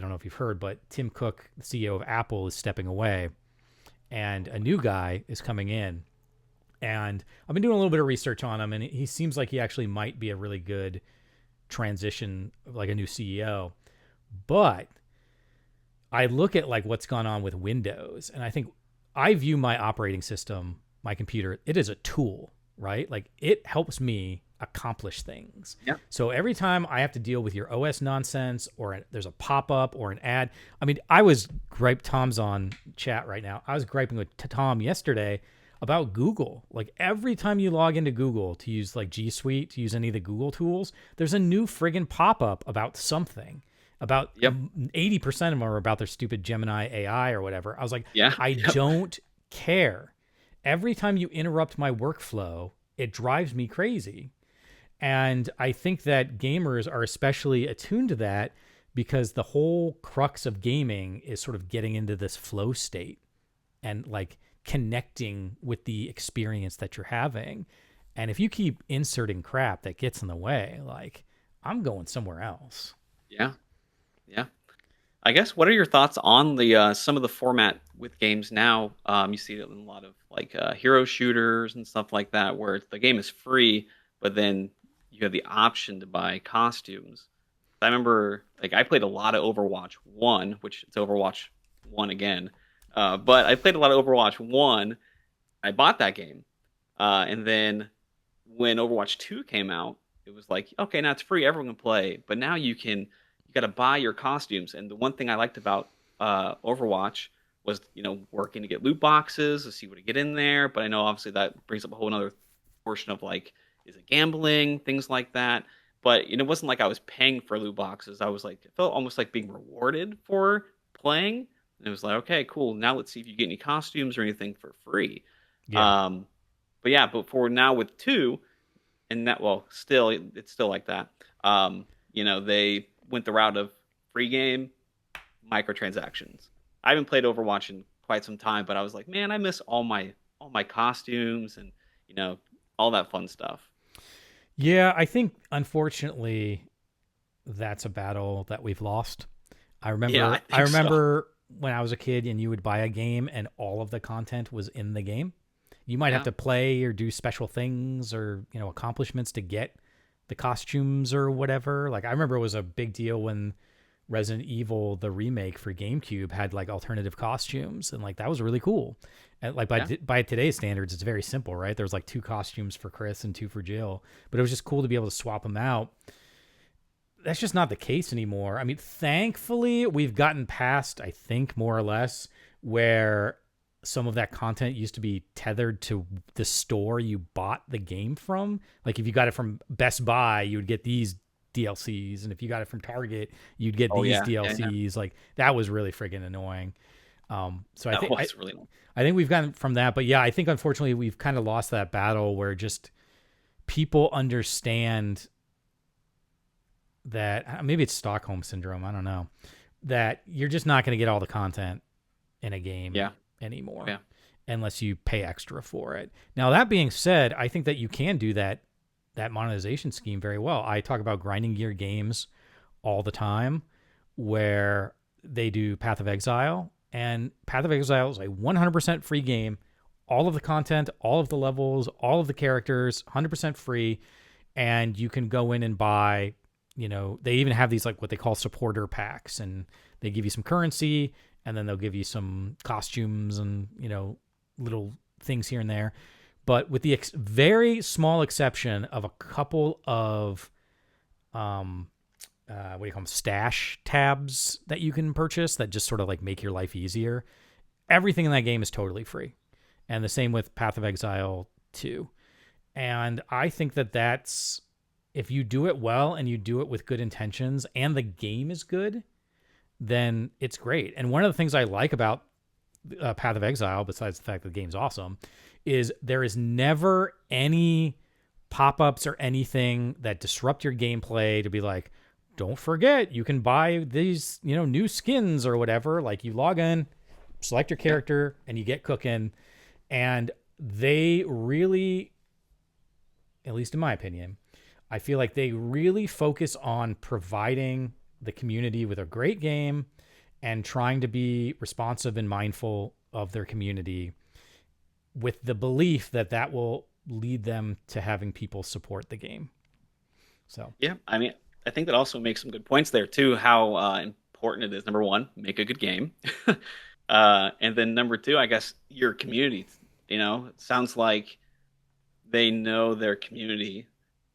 don't know if you've heard, but Tim Cook, the CEO of Apple, is stepping away, and a new guy is coming in. And I've been doing a little bit of research on him, and he seems like he actually might be a really good transition, like a new CEO. But I look at like what's gone on with Windows, and I think I view my operating system, my computer, it is a tool, right? Like it helps me accomplish things. Yeah. So every time I have to deal with your OS nonsense, or there's a pop up or an ad, I mean, I was Tom's on chat right now. I was griping with Tom yesterday about Google. Like every time you log into Google to use like G Suite, to use any of the Google tools, there's a new friggin' pop up about something. About Yep. 80% of them are about their stupid Gemini AI or whatever. I was like, Yeah. I Yep. don't care. Every time you interrupt my workflow, it drives me crazy. And I think that gamers are especially attuned to that, because the whole crux of gaming is sort of getting into this flow state and like connecting with the experience that you're having. And if you keep inserting crap that gets in the way, like I'm going somewhere else. Yeah. Yeah. I guess what are your thoughts on the some of the format with games now? You see it in a lot of like hero shooters and stuff like that, where the game is free, but then you have the option to buy costumes. I remember like I played a lot of Overwatch One, which it's Overwatch One again, but I played a lot of Overwatch One. I bought that game, and then when Overwatch 2 came out, it was like, okay, now it's free, everyone can play. But now you got to buy your costumes. And the one thing I liked about Overwatch was, working to get loot boxes to see what to get in there. But I know obviously that brings up a whole other portion of like, is it gambling, things like that. but it wasn't like I was paying for loot boxes. I was like, it felt almost like being rewarded for playing. And it was like, okay, cool. Now let's see if you get any costumes or anything for free. Yeah. Um, but yeah, but for now with two, and that well, still it's still like that. They went the route of free game, microtransactions. I haven't played Overwatch in quite some time, but I was like, man, I miss all my costumes and you know all that fun stuff. Yeah, I think unfortunately that's a battle that we've lost. I Yeah, I remember I think so. remember when I was a kid and you would buy a game and all of the content was in the game. You might have Yeah, to play or do special things or, accomplishments to get the costumes or whatever. Like I remember it was a big deal when Resident Evil the remake for GameCube had like alternative costumes and like that was really cool. And like by yeah, by today's standards it's very simple, right? There's like two costumes for Chris and two for Jill, but it was just cool to be able to swap them out. That's just not the case anymore. I mean, thankfully, we've gotten past, I think, more or less, where some of that content used to be tethered to the store you bought the game from. Like if you got it from Best Buy, you would get these DLCs, and if you got it from Target, you'd get oh these yeah, yeah, yeah. DLCs. Like that was really friggin' annoying. So I That think was really nice. I think we've gotten from that, but yeah, I think unfortunately we've kind of lost that battle where just people understand that maybe it's Stockholm syndrome. I don't know that you're just not going to get all the content in a game Yeah, oh anymore yeah, unless you pay extra for it. Now that being said, I think that you can do that monetization scheme very well. I talk about grinding gear games all the time where they do Path of Exile, and Path of Exile is a 100% free game. All of the content, all of the levels, all of the characters, 100% free, and you can go in and buy. They even have these like what they call supporter packs, and they give you some currency, and then they'll give you some costumes and little things here and there. But with the very small exception of a couple of what do you call them, stash tabs that you can purchase that just sort of like make your life easier. Everything in that game is totally free, and the same with Path of Exile 2. And I think that that's if you do it well and you do it with good intentions and the game is good, then it's great. And one of the things I like about Path of Exile, besides the fact that the game's awesome, is there is never any pop-ups or anything that disrupt your gameplay to be like, don't forget you can buy these new skins or whatever. Like you log in, select your yeah, character, and you get cooking. And they really, at least in my opinion, I feel like they really focus on providing the community with a great game and trying to be responsive and mindful of their community with the belief that that will lead them to having people support the game. So, yeah. I mean, I think that also makes some good points there too. How important it is. Number one, make a good game, and then number two, I guess your community. It sounds like they know their community,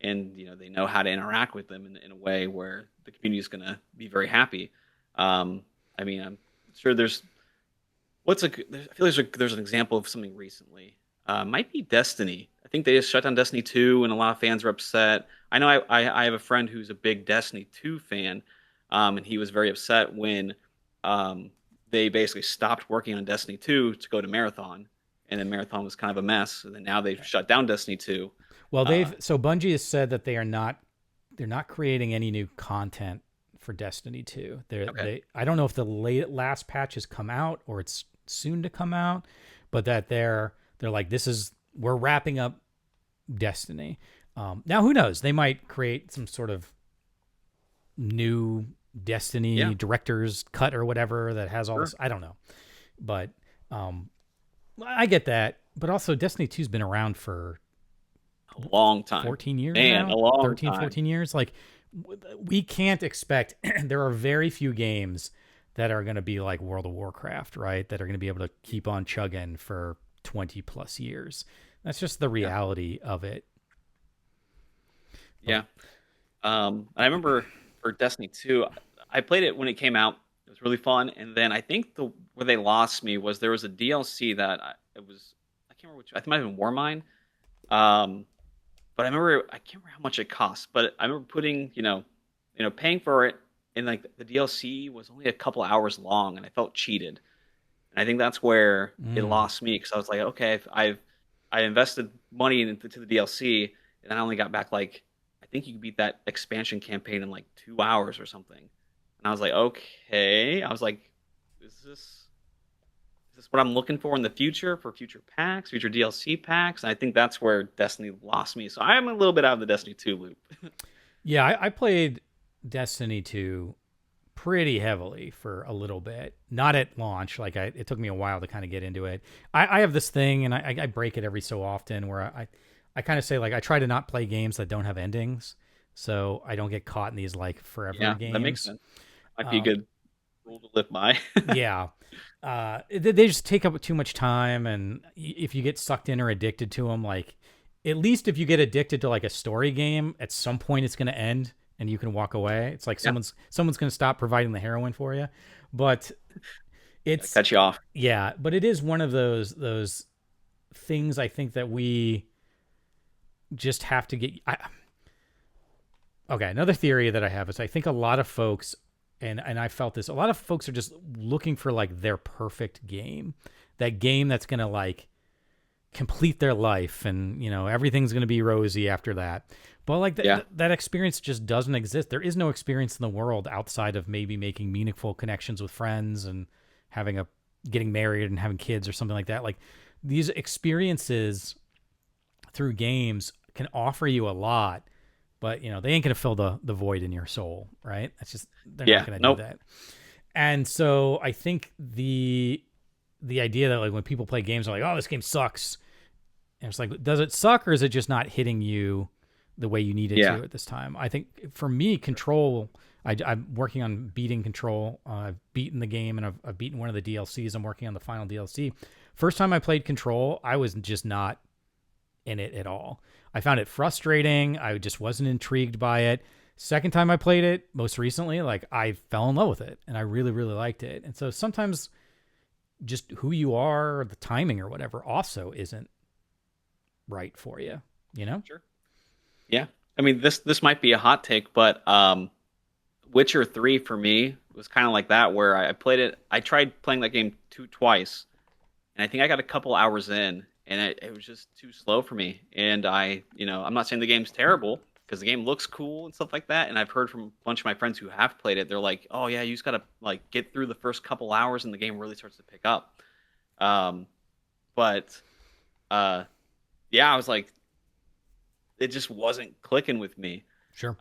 and they know how to interact with them in a way where the community is going to be very happy. I mean, I'm sure there's I feel there's an example of something recently. Might be Destiny. I think they just shut down Destiny 2, and a lot of fans are upset. I know I have a friend who's a big Destiny 2 fan, and he was very upset when they basically stopped working on Destiny 2 to go to Marathon, and then Marathon was kind of a mess. And then now they've shut down Destiny 2. well, Uh, Bungie has said that they're not creating any new content for Destiny 2. okay, I don't know if the last patch has come out or it's soon to come out, but that they're like we're wrapping up Destiny. Now who knows? They might create some sort of new yeah, Destiny director's cut or whatever that has all sure, this. I don't know, but um, I get that. But also, Destiny 2's been around for a long time, 14 years man, a now, long 13, time. 14 years. Like, we can't expect, there are very few games that are going to be like World of Warcraft, right? That are going to be able to keep on chugging for 20 plus years. That's just the Yeah, reality of it. But yeah. I remember for Destiny 2, I played it when it came out. It was really fun. And then I think where they lost me was there was a DLC that it was I can't remember which. I think it might have been Warmind. Um, but I can't remember how much it cost, but I remember putting, paying for it, and like the DLC was only a couple hours long, and I felt cheated. And I think that's where it Mm. lost me because I was like, okay, if I invested money into the DLC, and I only got back like I think you could beat that expansion campaign in like 2 hours or something. And I was like, okay. I was like, is this is this what I'm looking for in the future for future packs, future DLC packs? And I think that's where Destiny lost me. So I am a little bit out of the Destiny 2 loop. Yeah, I played Destiny 2 pretty heavily for a little bit. Not at launch. Like it took me a while to kind of get into it. I have this thing, and I break it every so often where I kind of say like I try to not play games that don't have endings, so I don't get caught in these like forever Yeah, that makes games. sense. Might be a Um, good rule to live by. yeah, they just take up too much time, and if you get sucked in or addicted to them, like at least if you get addicted to like a story game, at some point it's going to end and you can walk away. It's like Yeah, someone's going to stop providing the heroin for you, but gotta it's cut you off. yeah, but it is one of those things I think that we just have to get. Okay, another theory that I have is I think a lot of folks, and I felt this, a lot of folks are just looking for like their perfect game, that game that's gonna like complete their life, and everything's gonna be rosy after that. But like Yeah, that experience just doesn't exist. There is no experience in the world outside of maybe making meaningful connections with friends and having a getting married and having kids or something like that. Like these experiences through games can offer you a lot, but they ain't gonna fill the void in your soul, right? That's just they're not yeah, gonna do nope, that. And so I think the idea that like when people play games, they're like, oh, this game sucks. And it's like, does it suck or is it just not hitting you the way you need it yeah, to at this time? I think for me, Control, I'm working on beating Control. I've beaten the game and I've beaten one of the DLCs. I'm working on the final DLC. First time I played Control, I was just not in it at all. I found it frustrating. I just wasn't intrigued by it. Second time I played it, most recently, like I fell in love with it and I really, really liked it. And so sometimes just who you are or the timing or whatever also isn't right for you, you know? sure, yeah. I mean, this might be a hot take, but Witcher 3 for me was kind of like that, where I played it. I tried playing that game twice, and I think I got a couple hours in, and it was just too slow for me. And I'm not saying the game's terrible because the game looks cool and stuff like that. And I've heard from a bunch of my friends who have played it. They're like, "Oh yeah, you just gotta like get through the first couple hours, and the game really starts to pick up." Um, but uh, yeah, I was like, it just wasn't clicking with me. Sure.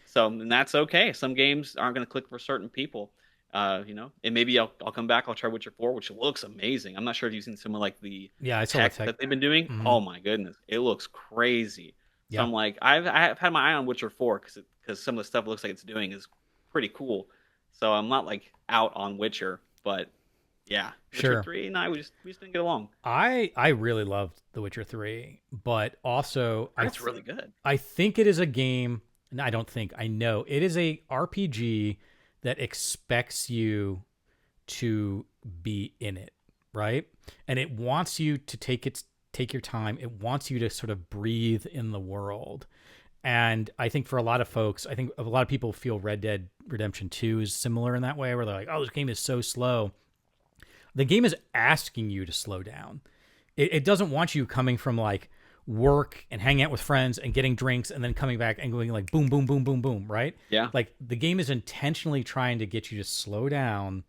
So and that's okay. Some games aren't going to click for certain people. And maybe I'll come back. I'll try Witcher 4, which looks amazing. I'm not sure if you've seen some of like the Yeah, I saw the tech tech. that they've been doing. Mm-hmm. Oh my goodness, it looks crazy. So Yeah, I'm like, I've had my eye on Witcher 4 because some of the stuff it looks like it's doing is pretty cool. So I'm not like out on Witcher, but yeah, Witcher sure. 3 and we just didn't get along. I really loved The Witcher 3, but also But it's really good. I think it is a game, and I don't think, I know it is a RPG that expects you to be in it, right? And it wants you to take your time. It wants you to sort of breathe in the world. And I think for a lot of folks, I think a lot of people feel Red Dead Redemption 2 is similar in that way, where they're like, oh, this game is so slow. The game is asking you to slow down. It doesn't want you coming from like work and hanging out with friends and getting drinks and then coming back and going like boom, boom, boom, boom, boom, right? Yeah, Like the game is intentionally trying to get you to slow down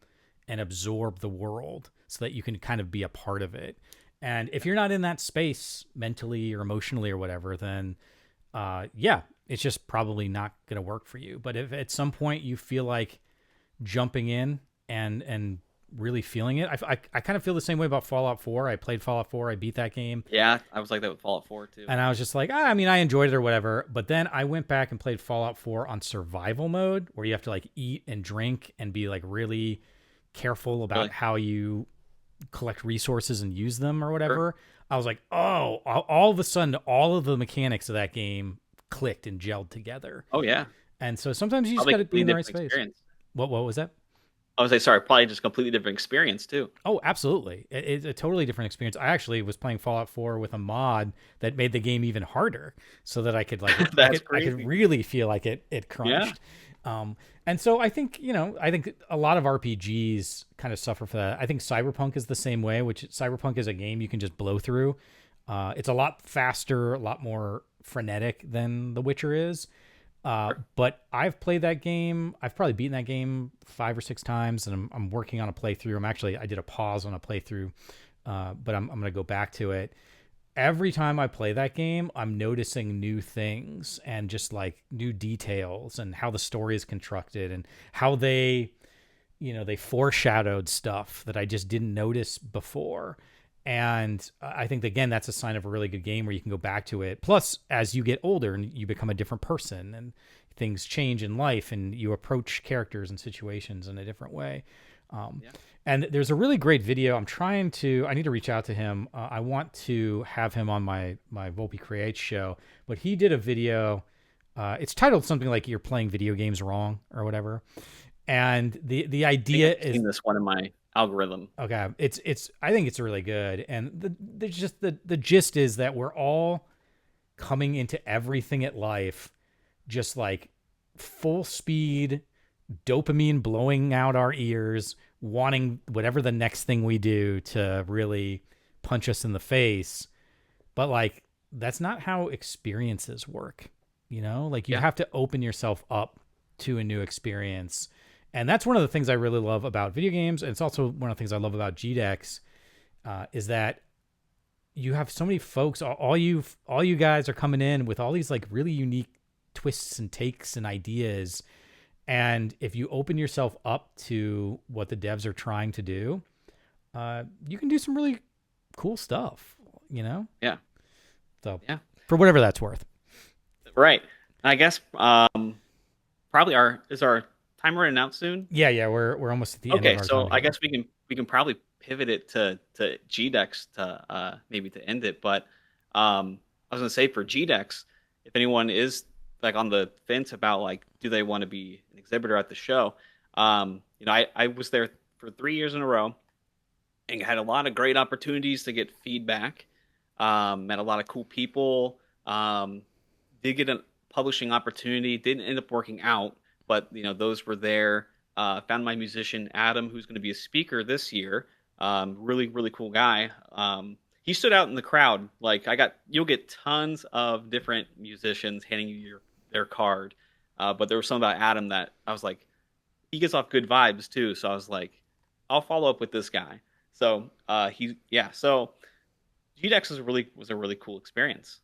and absorb the world so that you can kind of be a part of it. And if you're not in that space mentally or emotionally or whatever, then yeah, it's just probably not going to work for you. But if at some point you feel like jumping in and really feeling it, I kind of feel the same way about Fallout 4. I played Fallout 4. I beat that game. yeah, I was like that with Fallout 4 too. And I was just like, I mean, I enjoyed it or whatever. But then I went back and played Fallout 4 on survival mode, where you have to like eat and drink and be like really careful about Really, how you collect resources and use them or sure. whatever. I was like, oh, all of a sudden, all of the mechanics of that game clicked and gelled together. Oh yeah, And so sometimes you just probably got to be completely in the right different space. experience. What was that? I would say, sorry, probably just completely different experience too. Oh, absolutely. It's a totally different experience. I actually was playing Fallout 4 with a mod that made the game even harder so that I could like That's I could crazy. really feel like it Yeah. crunched. And so I think, I think a lot of RPGs kind of suffer for that. I think Cyberpunk is the same way, which Cyberpunk is a game you can just blow through. It's a lot faster, a lot more frenetic than The Witcher is. But I've played that game. I've probably beaten that game 5 or 6 times, and I'm working on a playthrough. I did a pause on a playthrough, but I'm going to go back to it. Every time I play that game, I'm noticing new things and just like new details and how the story is constructed and how they foreshadowed stuff that I just didn't notice before. And I think, again, that's a sign of a really good game where you can go back to it. Plus, as you get older and you become a different person and things change in life and you approach characters and situations in a different way. Um, Yeah. and there's a really great video. I need to reach out to him. I want to have him on my Volpe Creates show, but he did a video. It's titled something like "You're Playing Video Games Wrong" or whatever. And the I think idea I've is, seen this one in my algorithm. okay, it's I think it's really good. And the gist is that we're all coming into everything at life just like full speed, dopamine blowing out our ears, wanting whatever the next thing we do to really punch us in the face. But like that's not how experiences work. Like you Yeah. have to open yourself up to a new experience. And that's one of the things I really love about video games. And it's also one of the things I love about GDEX, is that you have so many folks. All you guys are coming in with all these like really unique twists and takes and ideas. And if you open yourself up to what the devs are trying to do, you can do some really cool stuff. You know. Yeah. So Yeah. for whatever that's worth. Right. I guess probably our timer running out soon. Yeah. We're almost at the end of Okay, our so time I here. guess we can probably pivot it to GDEX to maybe to end it. But I was gonna say for GDEX, if anyone is like on the fence about like do they want to be an exhibitor at the show, I was there for 3 years in a row and had a lot of great opportunities to get feedback. Met a lot of cool people. Did get a publishing opportunity. Didn't end up working out, but those were there. Found my musician Adam, who's going to be a speaker this year. Really, really cool guy. He stood out in the crowd. Like you'll get tons of different musicians handing you their card, but there was something about Adam that I was like, he gives off good vibes too. So I was like, I'll follow up with this guy. So yeah. So GDEX was a really cool experience.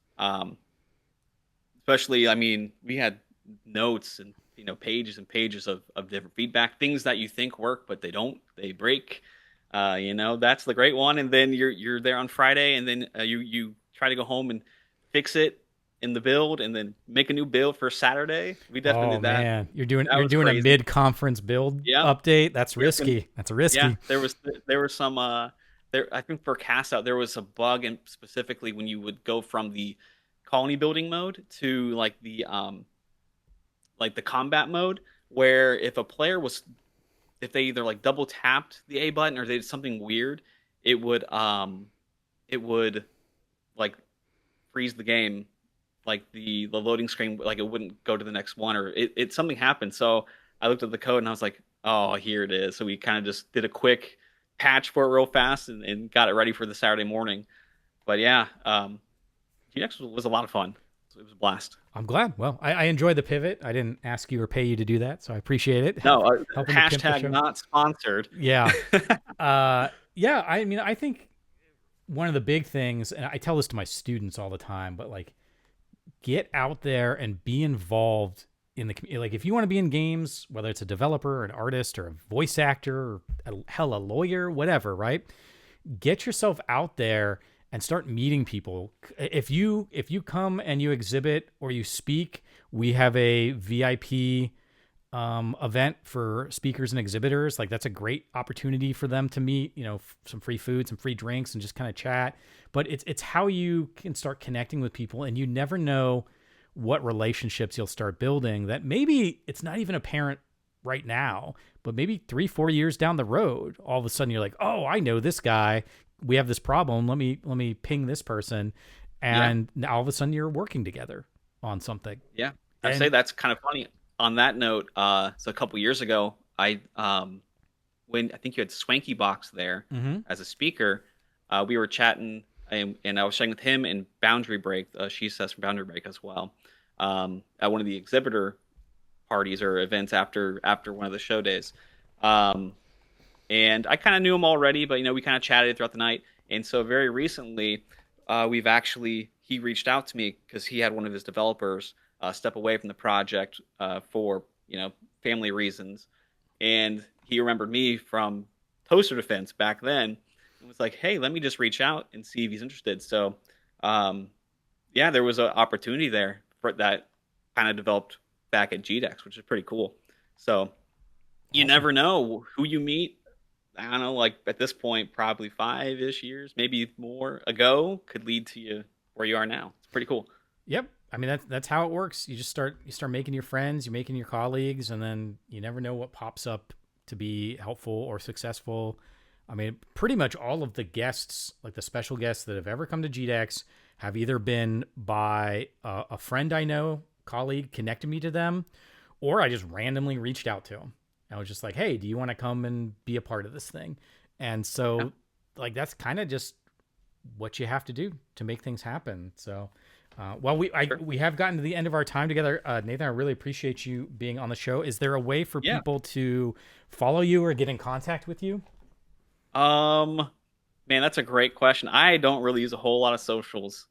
Especially, I mean, we had notes and pages and pages of different feedback, things that you think work but they don't, they break. That's the great one. And then you're there on Friday, and then you try to go home and fix it in the build, and then make a new build for Saturday. We definitely Oh did that. man, you're doing That you're was doing a crazy. mid-conference build Yeah, update. That's we were gonna, risky. That's yeah. risky. There was some there. I think for cast out there was a bug, and specifically when you would go from the colony building mode to like the combat mode, where if they either like double tapped the A button or they did something weird, it would like freeze the game, like the loading screen, like it wouldn't go to the next one, or it something happened. So I looked at the code and I was like, oh, here it is. So we kind of just did a quick patch for it real fast, and got it ready for the Saturday morning. But yeah, GX was a lot of fun. It was a blast. I'm glad. Well, I enjoyed the pivot. I didn't ask you or pay you to do that, so I appreciate it. No, Helping to pimp the hashtag show. not sponsored. Yeah. Yeah. I mean, I think one of the big things, and I tell this to my students all the time, but like, get out there and be involved in the community. Like, if you want to be in games, whether it's a developer, an artist, or a voice actor, or hell, a lawyer, whatever, right? Get yourself out there and start meeting people. If you come and you exhibit or you speak, we have a VIP event for speakers and exhibitors. Like, that's a great opportunity for them to meet, some free food, some free drinks, and just kind of chat. But it's how you can start connecting with people, and you never know what relationships you'll start building that maybe it's not even apparent right now, but maybe 3-4 years down the road, all of a sudden you're like, oh, I know this guy. We have this problem. Let me ping this person, Yeah. and now all of a sudden you're working together on something. Yeah. I'd say And that's kind of funny. On that note, so a couple years ago, when I think you had Swanky Box there mm-hmm, as a speaker, we were chatting, and I was chatting with him and Boundary Break. She says from Boundary Break as well, at one of the exhibitor parties or events after one of the show days. Um, and I kind of knew him already, but we kind of chatted throughout the night. And so very recently, he reached out to me because he had one of his developers step away from the project for family reasons, and he remembered me from Toaster Defense back then, and was like, "Hey, let me just reach out and see if he's interested." So, um, yeah, there was an opportunity there for that kind of developed back at GDEX, which is pretty cool. So you awesome. never know who you meet. I don't know, like at this point, probably 5-ish years, maybe more ago, could lead to you where you are now. It's pretty cool. Yep. I mean, that's how it works. You start making your friends, you're making your colleagues, and then you never know what pops up to be helpful or successful. I mean, pretty much all of the guests, like the special guests that have ever come to GDEX, have either been by a friend I know, colleague connected me to them, or I just randomly reached out to them. I was just like, hey, do you want to come and be a part of this thing? And Yeah, so, like, that's kind of just what you have to do to make things happen. So, well, sure. we have gotten to the end of our time together. Nathan, I really appreciate you being on the show. Is there a way for Yeah. people to follow you or get in contact with you? Um, Man, that's a great question. I don't really use a whole lot of socials.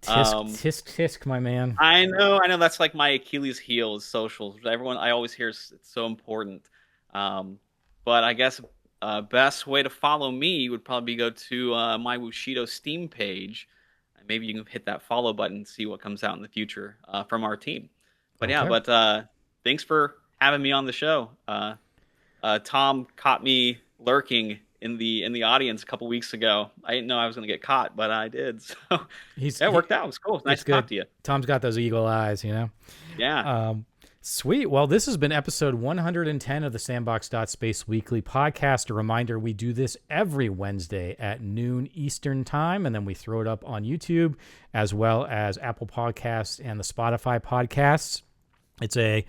Tisk, Um, tisk, tisk, my man. I know that's like my Achilles heel is socials. Everyone, I always hear it's so important. Um, but I guess best way to follow me would probably go to my Wushido Steam page. Maybe you can hit that follow button and see what comes out in the future from our team. But yeah, Okay. but thanks for having me on the show. Tom caught me lurking in the audience a couple weeks ago. I didn't know I was going to get caught, but I did. So He's yeah, it he, worked out. It was cool. It was nice it's to talk good. to you. Tom's got those eagle eyes, you know. Yeah. Sweet. Well, this has been episode 110 of the Sandbox.Space Weekly Podcast. A reminder, we do this every Wednesday at noon Eastern Time, and then we throw it up on YouTube as well as Apple Podcasts and the Spotify podcasts. It's a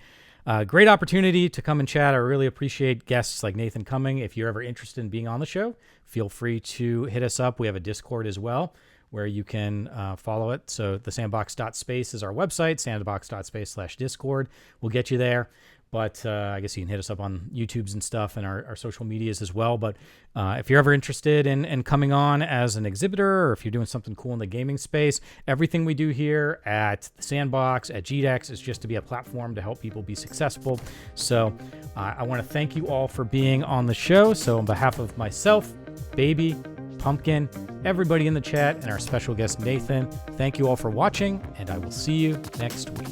great opportunity to come and chat. I really appreciate guests like Nathan coming. If you're ever interested in being on the show, feel free to hit us up. We have a Discord as well where you can follow it. So the sandbox.space is our website, sandbox.space/Discord. We'll get you there. But I guess you can hit us up on YouTubes and stuff and our social medias as well. But if you're ever interested in coming on as an exhibitor, or if you're doing something cool in the gaming space, everything we do here at the Sandbox, at GDEX, is just to be a platform to help people be successful. So I want to thank you all for being on the show. So on behalf of myself, Baby, Pumpkin, everybody in the chat, and our special guest, Nathan, thank you all for watching, and I will see you next week.